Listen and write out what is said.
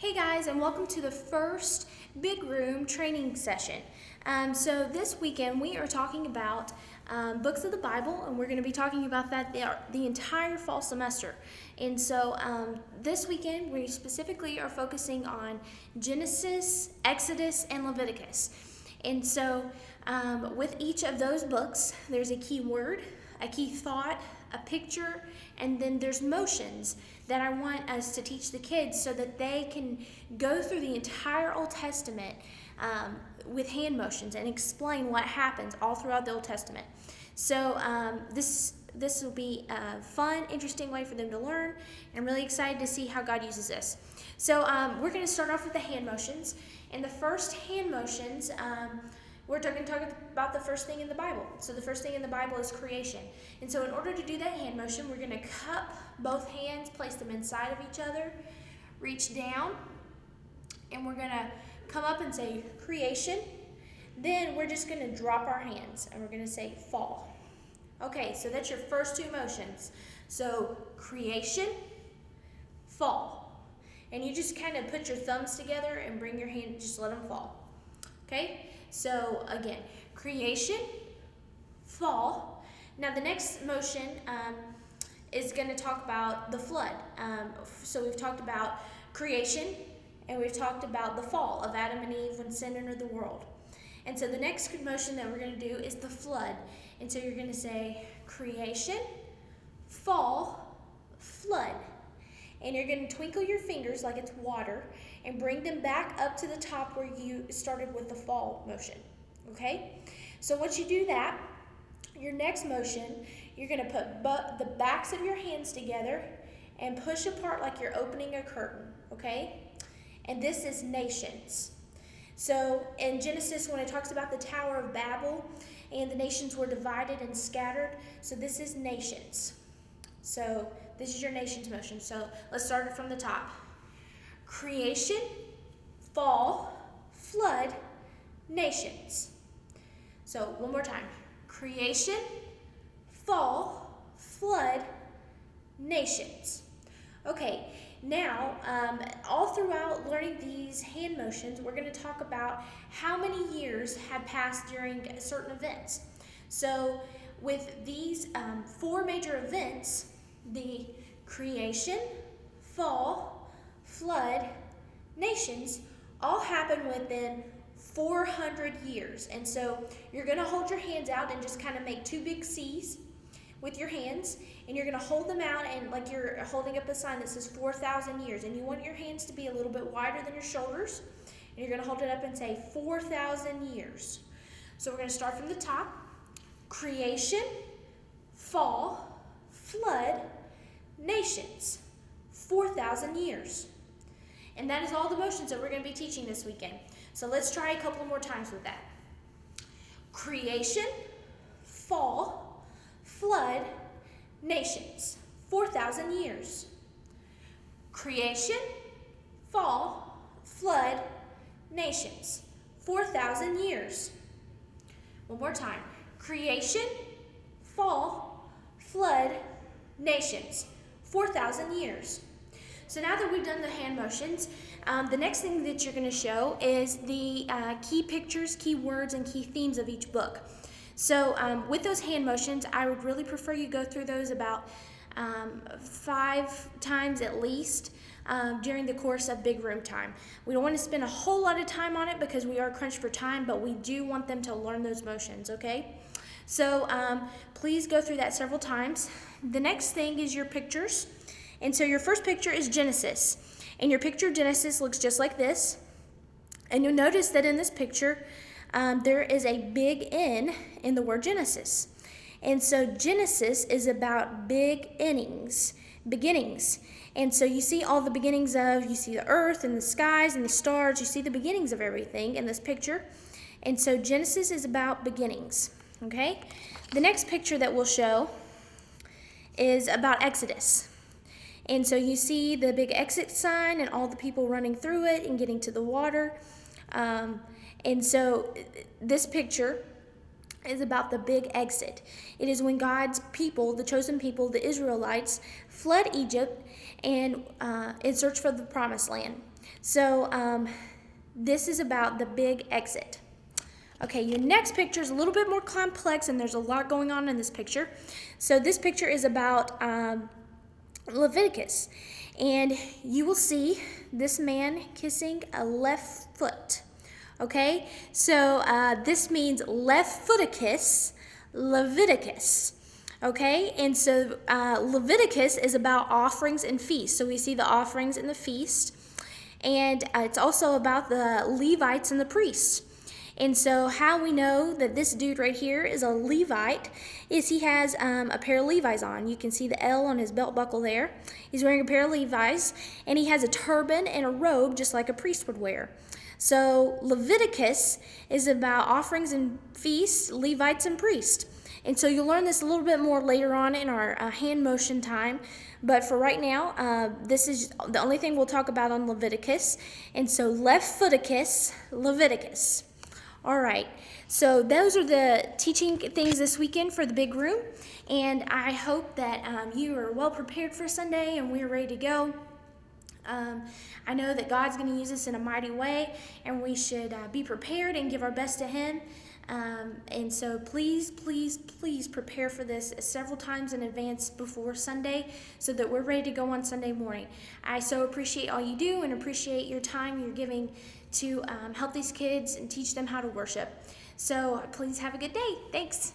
Hey guys, and welcome to the first Big Room training session. So this weekend we are talking about books of the Bible, and we're going to be talking about that the entire fall semester. And so this weekend we specifically are focusing on Genesis, Exodus, and Leviticus. And so with each of those books, there's a key word, a key thought, a picture, and then there's motions that I want us to teach the kids so that they can go through the entire Old Testament with hand motions and explain what happens all throughout the Old Testament. So this will be a fun, interesting way for them to learn, and I'm really excited to see how God uses this. So we're going to start off with the hand motions. And the first hand motions, we're going to talk about the first thing in the Bible. So the first thing in the Bible is creation. And so in order to do that hand motion, we're going to cup both hands, place them inside of each other, reach down, and we're going to come up and say creation. Then we're just going to drop our hands, and we're going to say fall. Okay, so that's your first two motions. So creation, fall. And you just kind of put your thumbs together and bring your hand, just let them fall. Okay? So again, creation, fall. Now the next motion is going to talk about the flood. So we've talked about creation, and we've talked about the fall of Adam and Eve when sin entered the world. And so the next motion that we're going to do is the flood. And so you're going to say creation, fall, flood. And you're going to twinkle your fingers like it's water and bring them back up to the top where you started with the fall motion, okay? So once you do that, your next motion, you're going to put the backs of your hands together and push apart like you're opening a curtain, okay? And this is nations. So in Genesis, when it talks about the Tower of Babel and the nations were divided and scattered, so this is nations. So this is your nations motion. So let's start it from the top. Creation, fall, flood, nations. So one more time. Creation, fall, flood, nations. Okay, now all throughout learning these hand motions, we're going to talk about how many years had passed during certain events. So with these four major events, the creation, fall, flood, nations, all happen within 400 years. And so you're going to hold your hands out and just kind of make two big C's with your hands, and you're going to hold them out and like you're holding up a sign that says 4,000 years, and you want your hands to be a little bit wider than your shoulders, and you're going to hold it up and say 4,000 years. So we're going to start from the top. Creation, fall, flood, nations, 4,000 years. And that is all the motions that we're going to be teaching this weekend. So let's try a couple more times with that. Creation, fall, flood, nations, 4,000 years. Creation, fall, flood, nations, 4,000 years. One more time. Creation, fall, flood, nations, 4,000 years. So now that we've done the hand motions, the next thing that you're going to show is the key pictures, key words, and key themes of each book. So with those hand motions, I would really prefer you go through those about 5 times at least during the course of Big Room time. We don't want to spend a whole lot of time on it because we are crunched for time, but we do want them to learn those motions, okay? So please go through that several times. The next thing is your pictures. And so your first picture is Genesis. And your picture of Genesis looks just like this. And you'll notice that in this picture, there is a big N in the word Genesis. And so Genesis is about beginnings. And so you see all the beginnings you see the earth and the skies and the stars. You see the beginnings of everything in this picture. And so Genesis is about beginnings. Okay? The next picture that we'll show is about Exodus. And so you see the big exit sign and all the people running through it and getting to the water. And so this picture is about the big exit. It is when God's people, the chosen people, the Israelites, fled Egypt and in search for the promised land. So this is about the big exit. Okay, your next picture is a little bit more complex, and there's a lot going on in this picture. So this picture is about Leviticus, and you will see this man kissing a left foot. Okay, so this means left footicus, Leviticus. Okay, and so Leviticus is about offerings and feasts. So we see the offerings and the feast, and it's also about the Levites and the priests. And so how we know that this dude right here is a Levite is he has a pair of Levi's on. You can see the L on his belt buckle there. He's wearing a pair of Levi's, and he has a turban and a robe just like a priest would wear. So Leviticus is about offerings and feasts, Levites and priests. And so you'll learn this a little bit more later on in our hand motion time. But for right now, this is the only thing we'll talk about on Leviticus. And so left footicus, Leviticus. All right, so those are the teaching things this weekend for the big room, and I hope that you are well prepared for Sunday and we're ready to go. I know that God's going to use us in a mighty way, and we should be prepared and give our best to Him. And so please, please, please prepare for this several times in advance before Sunday so that we're ready to go on Sunday morning. I so appreciate all you do and appreciate your time you're giving to help these kids and teach them how to worship. So please have a good day. Thanks.